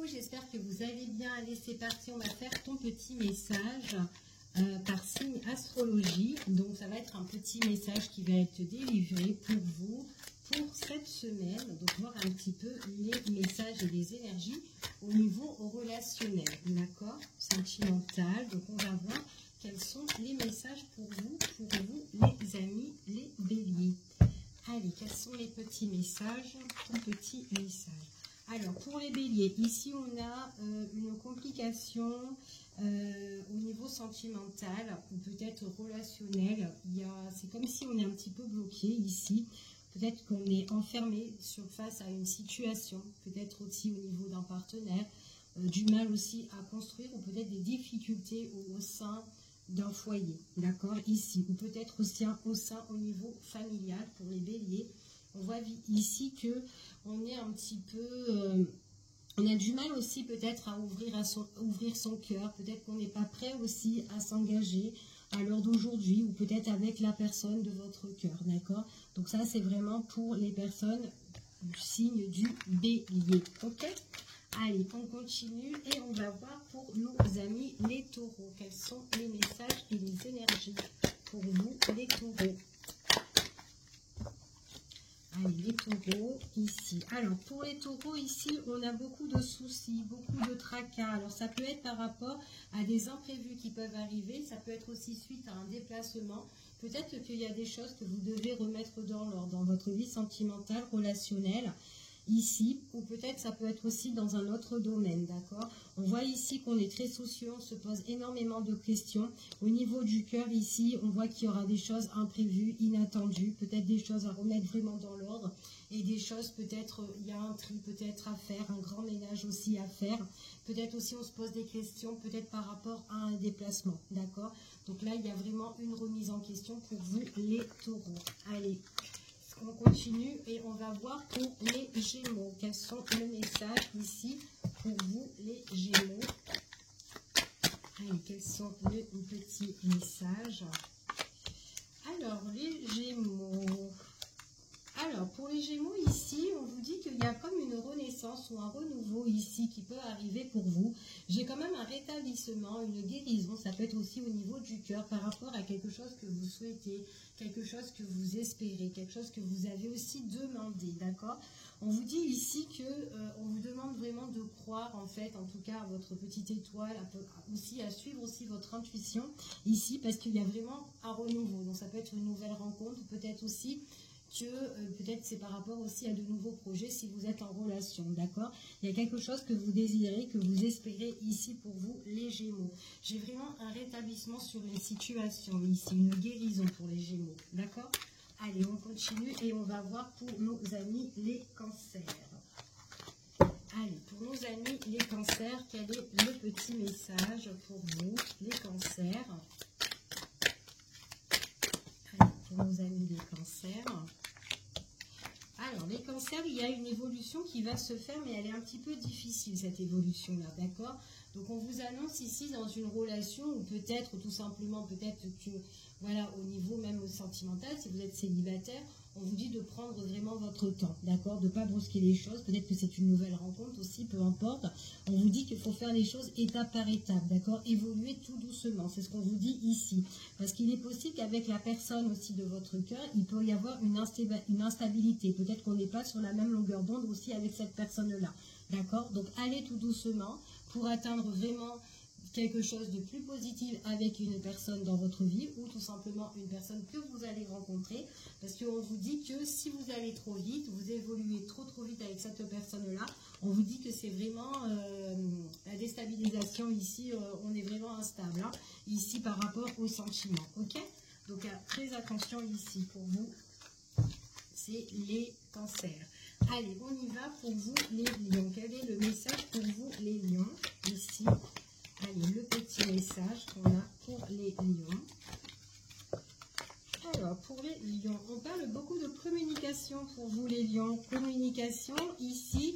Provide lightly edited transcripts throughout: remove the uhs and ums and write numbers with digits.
j'espère que vous allez bien. Allez, c'est parti, on va faire ton petit message par signe astrologie. Donc, ça va être un petit message qui va être délivré pour vous pour cette semaine. Donc, voir un petit peu les messages et les énergies au niveau relationnel, d'accord, sentimental. Donc, on va voir quels sont les messages pour vous, les amis, les béliers. Allez, quels sont les petits messages, ton petit message. Alors, pour les béliers, ici, on a une complication au niveau sentimental ou peut-être relationnel. C'est comme si on est un petit peu bloqué ici. Peut-être qu'on est enfermé face à une situation, peut-être aussi au niveau d'un partenaire, du mal aussi à construire ou peut-être des difficultés au sein d'un foyer, d'accord, ici, ou peut-être aussi au niveau familial pour les béliers. On voit ici que on est un petit peu, on a du mal aussi peut-être à ouvrir son cœur, peut-être qu'on n'est pas prêt aussi à s'engager à l'heure d'aujourd'hui, ou peut-être avec la personne de votre cœur, d'accord. Donc ça, c'est vraiment pour les personnes du signe du bélier, ok. Allez, on continue et on va voir pour nos amis les taureaux. Quels sont les messages et les énergies pour vous, les taureaux? Allez, les taureaux, ici. Alors, pour les taureaux, ici, on a beaucoup de soucis, beaucoup de tracas. Alors, ça peut être par rapport à des imprévus qui peuvent arriver. Ça peut être aussi suite à un déplacement. Peut-être qu'il y a des choses que vous devez remettre dans l'ordre dans votre vie sentimentale, relationnelle. Ici, ou peut-être ça peut être aussi dans un autre domaine, d'accord. On voit ici qu'on est très soucieux, on se pose énormément de questions. Au niveau du cœur, ici, on voit qu'il y aura des choses imprévues, inattendues, peut-être des choses à remettre vraiment dans l'ordre, et des choses, peut-être, il y a un tri peut-être à faire, un grand ménage aussi à faire. Peut-être aussi on se pose des questions, peut-être par rapport à un déplacement, d'accord. Donc là, il y a vraiment une remise en question pour vous, les taureaux. Allez. On continue et on va voir pour les Gémeaux. Quels sont les messages ici pour vous, les Gémeaux? Allez, quels sont les petits messages? Alors, les Gémeaux. Alors, pour les Gémeaux, ici, on vous dit qu'il y a comme une renaissance ou un renouveau ici qui peut arriver pour vous. J'ai quand même un rétablissement, une guérison. Ça peut être aussi au niveau du cœur par rapport à quelque chose que vous souhaitez, quelque chose que vous espérez, quelque chose que vous avez aussi demandé, d'accord? On vous dit ici que on vous demande vraiment de croire, en fait, en tout cas, à votre petite étoile, aussi à suivre aussi votre intuition ici, parce qu'il y a vraiment un renouveau. Donc, ça peut être une nouvelle rencontre, peut-être aussi que peut-être c'est par rapport aussi à de nouveaux projets si vous êtes en relation, d'accord. Il y a quelque chose que vous désirez, que vous espérez ici pour vous, les Gémeaux. J'ai vraiment un rétablissement sur une situation ici, une guérison pour les Gémeaux, d'accord. Allez, on continue et on va voir pour nos amis les cancers. Allez, pour nos amis les cancers, quel est le petit message pour vous, les cancers? Pour nos amis les cancers. Alors, les cancers, il y a une évolution qui va se faire, mais elle est un petit peu difficile, cette évolution-là, d'accord? Donc, on vous annonce ici dans une relation, ou peut-être, tout simplement, peut-être que, voilà, au niveau même sentimental, si vous êtes célibataire, on vous dit de prendre vraiment votre temps, d'accord? De ne pas brusquer les choses, peut-être que c'est une nouvelle rencontre aussi, peu importe. On vous dit qu'il faut faire les choses étape par étape, d'accord? Évoluer tout doucement, c'est ce qu'on vous dit ici. Parce qu'il est possible qu'avec la personne aussi de votre cœur, il peut y avoir une instabilité. Peut-être qu'on n'est pas sur la même longueur d'onde aussi avec cette personne-là, d'accord? Donc, allez tout doucement pour atteindre vraiment quelque chose de plus positif avec une personne dans votre vie ou tout simplement une personne que vous allez rencontrer, parce qu'on vous dit que si vous allez trop vite, vous évoluez trop vite avec cette personne-là, on vous dit que c'est vraiment la déstabilisation ici, on est vraiment instable, hein, ici par rapport aux sentiments, ok? Donc très attention ici pour vous, c'est les cancers. Allez, on y va pour vous les lions. Quel est le message pour vous les lions ici? Allez, le petit message qu'on a pour les lions. Alors, pour les lions, on parle beaucoup de communication pour vous les lions. Communication ici,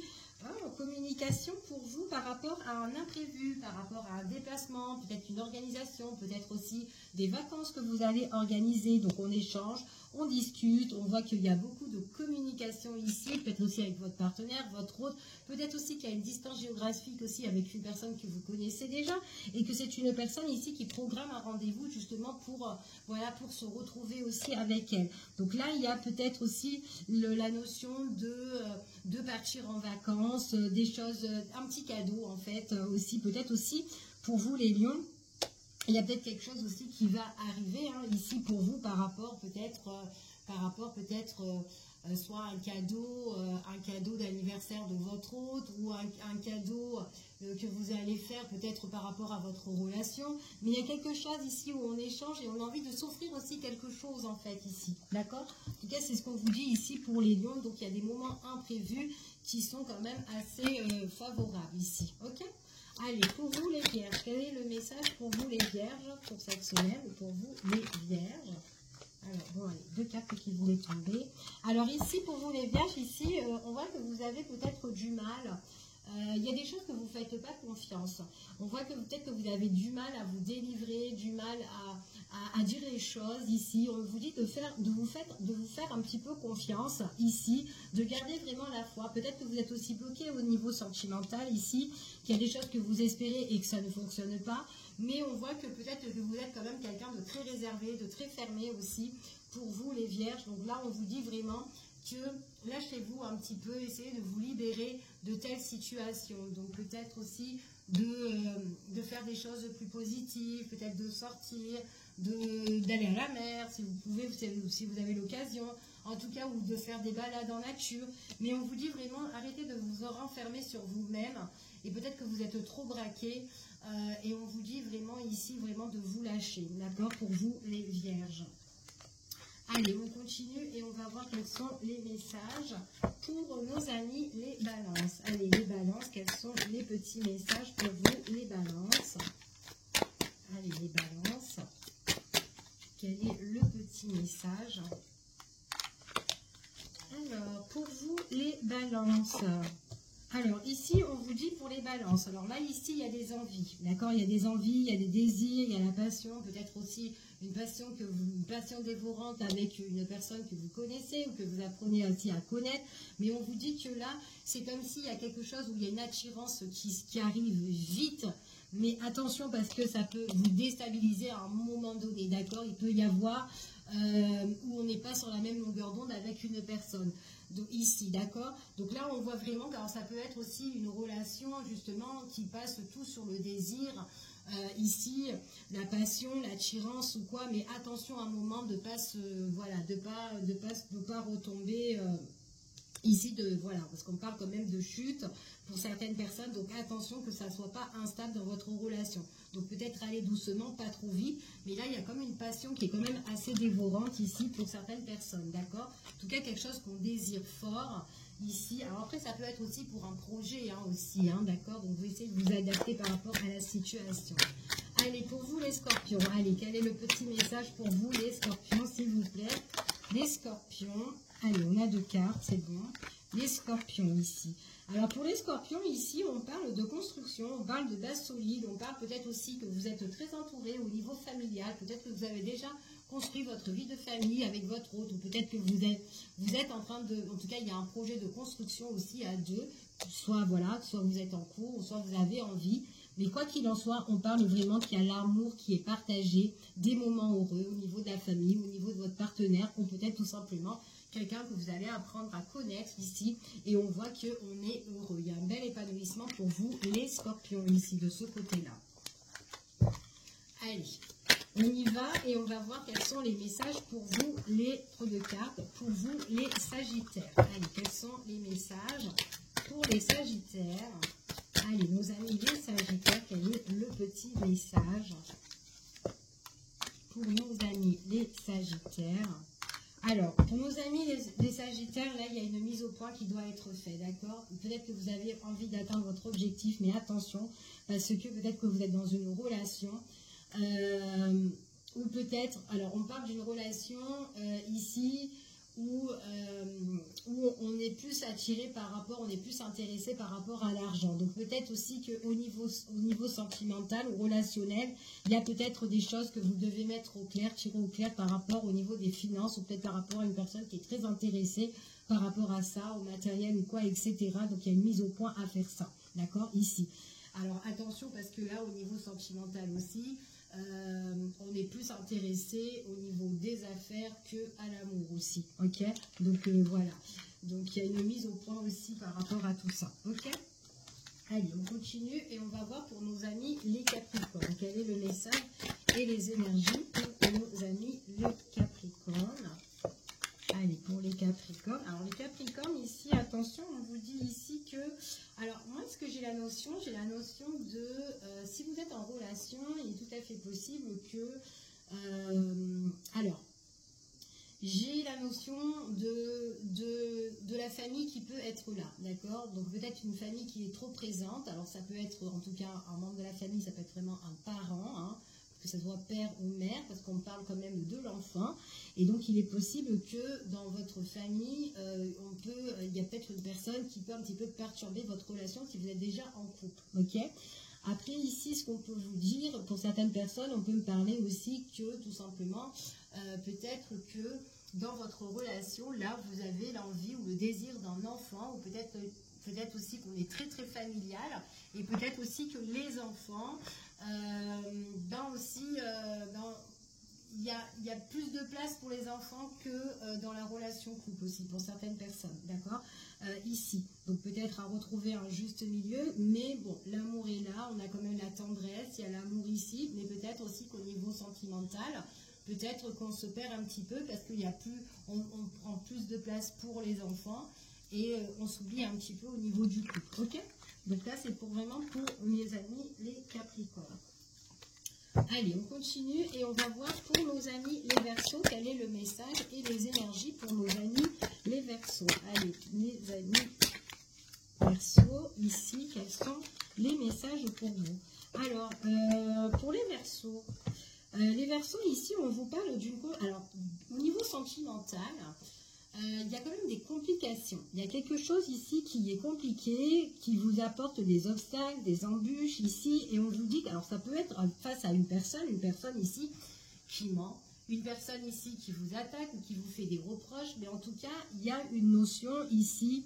communication pour vous par rapport à un imprévu, par rapport à un déplacement, peut-être une organisation, peut-être aussi des vacances que vous allez organiser. Donc, on échange, on discute, on voit qu'il y a beaucoup de communication ici, peut-être aussi avec votre partenaire, votre hôte, peut-être aussi qu'il y a une distance géographique aussi avec une personne que vous connaissez déjà, et que c'est une personne ici qui programme un rendez-vous justement pour, voilà, pour se retrouver aussi avec elle. Donc là, il y a peut-être aussi la notion de partir en vacances, des choses, un petit cadeau en fait, aussi, peut-être aussi pour vous les lions. Il y a peut-être quelque chose aussi qui va arriver ici pour vous par rapport peut-être soit un cadeau d'anniversaire de votre hôte ou un cadeau que vous allez faire peut-être par rapport à votre relation. Mais il y a quelque chose ici où on échange et on a envie de s'offrir aussi quelque chose en fait ici. D'accord? En tout cas, c'est ce qu'on vous dit ici pour les lions. Donc, il y a des moments imprévus qui sont quand même assez favorables ici. Ok? Allez, pour vous les vierges, quel est le message pour vous les vierges pour cette semaine, pour vous les vierges? Alors, bon, allez, 2 cartes qui voulaient tomber. Alors ici, pour vous les vierges, ici, on voit que vous avez peut-être du mal. Il y a des choses que vous ne faites pas confiance. On voit que peut-être que vous avez du mal à vous délivrer, du mal à dire les choses ici. On vous dit de vous faire un petit peu confiance ici, de garder vraiment la foi. Peut-être que vous êtes aussi bloqué au niveau sentimental ici, qu'il y a des choses que vous espérez et que ça ne fonctionne pas. Mais on voit que peut-être que vous êtes quand même quelqu'un de très réservé, de très fermé aussi pour vous les vierges. Donc là, on vous dit vraiment que lâchez-vous un petit peu, essayez de vous libérer de telles situations. Donc peut-être aussi de faire des choses plus positives, peut-être de sortir, d'aller à la mer si vous pouvez, si vous avez l'occasion, en tout cas, ou de faire des balades en nature. Mais on vous dit vraiment, arrêtez de vous renfermer sur vous-même, et peut-être que vous êtes trop braqué, et on vous dit vraiment ici, vraiment de vous lâcher, d'accord, pour vous les vierges. Allez, on continue et on va voir quels sont les messages pour nos amis les balances. Allez, les balances, quels sont les petits messages pour vous les balances? Allez, les balances, quel est le petit message? Alors, pour vous les balances, alors ici on vous dit pour les balances, alors là ici il y a des envies, d'accord, il y a des envies, il y a des désirs, il y a la passion, peut-être aussi une passion dévorante avec une personne que vous connaissez ou que vous apprenez aussi à connaître, mais on vous dit que là c'est comme s'il y a quelque chose où il y a une attirance qui arrive vite, mais attention parce que ça peut vous déstabiliser à un moment donné, d'accord, il peut y avoir où on n'est pas sur la même longueur d'onde avec une personne. Donc, ici, d'accord. Donc là, on voit vraiment que ça peut être aussi une relation justement qui passe tout sur le désir. Ici, la passion, l'attirance ou quoi, mais attention à un moment de pas pas retomber ici voilà, parce qu'on parle quand même de chute pour certaines personnes, donc attention que ça ne soit pas instable dans votre relation. Donc peut-être aller doucement, pas trop vite, mais là il y a comme une passion qui est quand même assez dévorante ici pour certaines personnes, d'accord? En tout cas quelque chose qu'on désire fort ici. Alors après ça peut être aussi pour un projet aussi, d'accord? Donc vous essayez de vous adapter par rapport à la situation. Allez, pour vous les scorpions, allez, quel est le petit message pour vous les scorpions, s'il vous plaît? Les scorpions, allez, on a 2 cartes, c'est bon. Les scorpions ici. Alors pour les scorpions ici, on parle de construction, on parle de base solide, on parle peut-être aussi que vous êtes très entouré au niveau familial, peut-être que vous avez déjà construit votre vie de famille avec votre hôte, ou peut-être que vous êtes en train de, en tout cas il y a un projet de construction aussi à 2, soit voilà, soit vous êtes en cours, soit vous avez envie. Mais quoi qu'il en soit, on parle vraiment qu'il y a l'amour qui est partagé, des moments heureux au niveau de la famille, au niveau de votre partenaire, ou peut-être tout simplement quelqu'un que vous allez apprendre à connaître ici. Et on voit qu'on est heureux. Il y a un bel épanouissement pour vous, les scorpions, ici, de ce côté-là. Allez, on y va et on va voir quels sont les messages pour vous, les 3 de cartes, pour vous, les sagittaires. Allez, quels sont les messages pour les sagittaires? Allez, nos amis les sagittaires, quel est le petit message pour nos amis les sagittaires? Alors, pour nos amis les sagittaires, là, il y a une mise au point qui doit être faite, d'accord? Peut-être que vous avez envie d'atteindre votre objectif, mais attention, parce que peut-être que vous êtes dans une relation, ou peut-être, alors on parle d'une relation ici, où on est plus attiré par rapport, on est plus intéressé par rapport à l'argent. Donc peut-être aussi qu'au niveau sentimental ou relationnel, il y a peut-être des choses que vous devez mettre au clair, tirer au clair par rapport au niveau des finances, ou peut-être par rapport à une personne qui est très intéressée par rapport à ça, au matériel ou quoi, etc. Donc il y a une mise au point à faire ça, d'accord, ici. Alors attention, parce que là, au niveau sentimental aussi, on est plus intéressé au niveau des affaires que à l'amour aussi, ok. Donc voilà, donc il y a une mise au point aussi par rapport à tout ça, ok. Allez, on continue et on va voir pour nos amis les Capricornes, quel est le message et les énergies pour nos amis les Capricornes. Allez, pour les Capricornes. Alors, les Capricornes, ici, attention, on vous dit ici que... Alors, moi, ce que j'ai la notion de... si vous êtes en relation, il est tout à fait possible que... alors, j'ai la notion de la famille qui peut être là, d'accord? Donc, peut-être une famille qui est trop présente. Alors, ça peut être, en tout cas, un membre de la famille, ça peut être vraiment un parent, hein, que ce soit père ou mère, parce qu'on parle quand même de l'enfant. Et donc, il est possible que dans votre famille, il y a peut-être une personne qui peut un petit peu perturber votre relation si vous êtes déjà en couple, ok? Après, ici, ce qu'on peut vous dire, pour certaines personnes, on peut me parler aussi que, tout simplement, peut-être que dans votre relation, là, vous avez l'envie ou le désir d'un enfant, ou peut-être aussi qu'on est très, très familial, et peut-être aussi que les enfants... il y a plus de place pour les enfants que dans la relation couple aussi, pour certaines personnes, d'accord, ici. Donc peut-être à retrouver un juste milieu, mais bon, l'amour est là, on a quand même la tendresse, il y a l'amour ici, mais peut-être aussi qu'au niveau sentimental, peut-être qu'on se perd un petit peu parce qu'il y a plus, on prend plus de place pour les enfants et on s'oublie un petit peu au niveau du couple, ok? Donc là, c'est vraiment pour mes amis les Capricornes. Allez, on continue et on va voir pour nos amis les Verseaux, quel est le message et les énergies pour nos amis les Verseaux. Allez, mes amis Verseaux, ici, quels sont les messages pour vous? Alors, pour les Verseaux, ici, on vous parle d'une... Alors, au niveau sentimental... il y a quand même des complications. Il y a quelque chose ici qui est compliqué, qui vous apporte des obstacles, des embûches ici, et on vous dit, alors ça peut être face à une personne ici qui ment, une personne ici qui vous attaque ou qui vous fait des reproches, mais en tout cas, il y a une notion ici,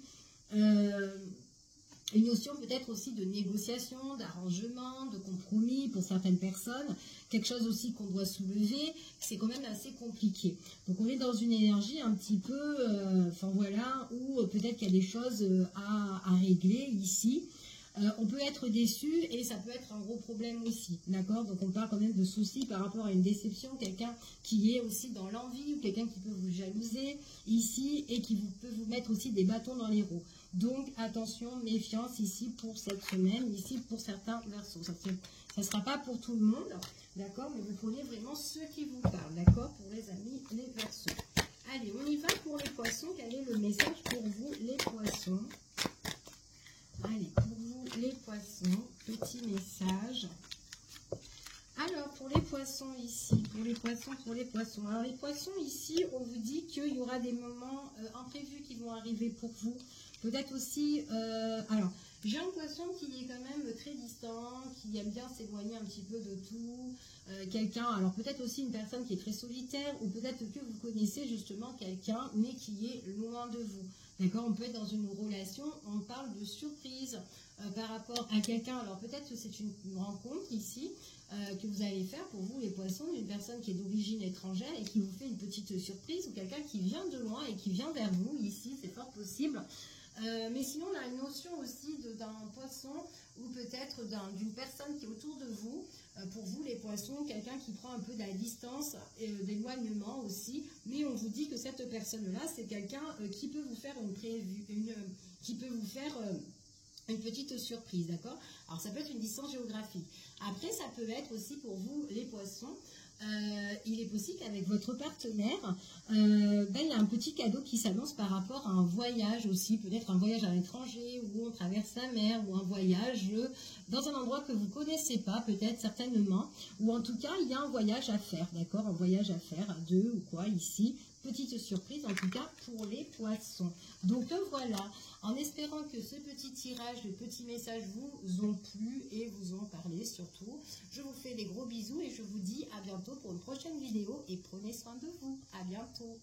une notion peut-être aussi de négociation, d'arrangement, de compromis pour certaines personnes, quelque chose aussi qu'on doit soulever, c'est quand même assez compliqué. Donc on est dans une énergie un petit peu, enfin voilà, où peut-être qu'il y a des choses à régler ici. On peut être déçu et ça peut être un gros problème aussi, d'accord? Donc on parle quand même de soucis par rapport à une déception, quelqu'un qui est aussi dans l'envie ou quelqu'un qui peut vous jalouser ici et qui peut vous mettre aussi des bâtons dans les roues. Donc attention, méfiance ici pour cette semaine, ici pour certains Verseaux. Ça ne sera pas pour tout le monde, d'accord? Mais vous prenez vraiment ceux qui vous parlent, d'accord? Pour les amis, les Verseaux. Allez, on y va pour les Poissons. Quel est le message pour vous, les Poissons? Allez, pour vous, les Poissons, petit message. Alors, pour les Poissons ici, pour les Poissons. Alors, les Poissons ici, on vous dit qu'il y aura des moments imprévus qui vont arriver pour vous. Peut-être aussi, alors, j'ai un Poisson qui est quand même très distant, qui aime bien s'éloigner un petit peu de tout. Quelqu'un, alors peut-être aussi une personne qui est très solitaire, ou peut-être que vous connaissez justement quelqu'un, mais qui est loin de vous. D'accord, on peut être dans une relation, on parle de surprise par rapport à quelqu'un. Alors peut-être que c'est une rencontre ici que vous allez faire pour vous les Poissons, une personne qui est d'origine étrangère et qui vous fait une petite surprise, ou quelqu'un qui vient de loin et qui vient vers vous ici, c'est fort possible. Mais sinon, on a une notion aussi d'un Poisson ou peut-être d'une personne qui est autour de vous. Pour vous, les Poissons, quelqu'un qui prend un peu de la distance, d'éloignement aussi. Mais on vous dit que cette personne-là, c'est quelqu'un qui peut vous faire une petite surprise, d'accord? Alors, ça peut être une distance géographique. Après, ça peut être aussi pour vous, les Poissons, il est possible qu'avec votre partenaire, il y a un petit cadeau qui s'annonce par rapport à un voyage aussi, peut-être un voyage à l'étranger, où on traverse la mer, ou un voyage dans un endroit que vous ne connaissez pas, peut-être certainement, ou en tout cas, il y a un voyage à faire, d'accord? Un voyage à faire à deux ou quoi, ici. Petite surprise en tout cas pour les poissons. Donc voilà, en espérant que ce petit tirage, le petit message vous ont plu et vous ont parlé surtout. Je vous fais des gros bisous et je vous dis à bientôt pour une prochaine vidéo et prenez soin de vous. À bientôt.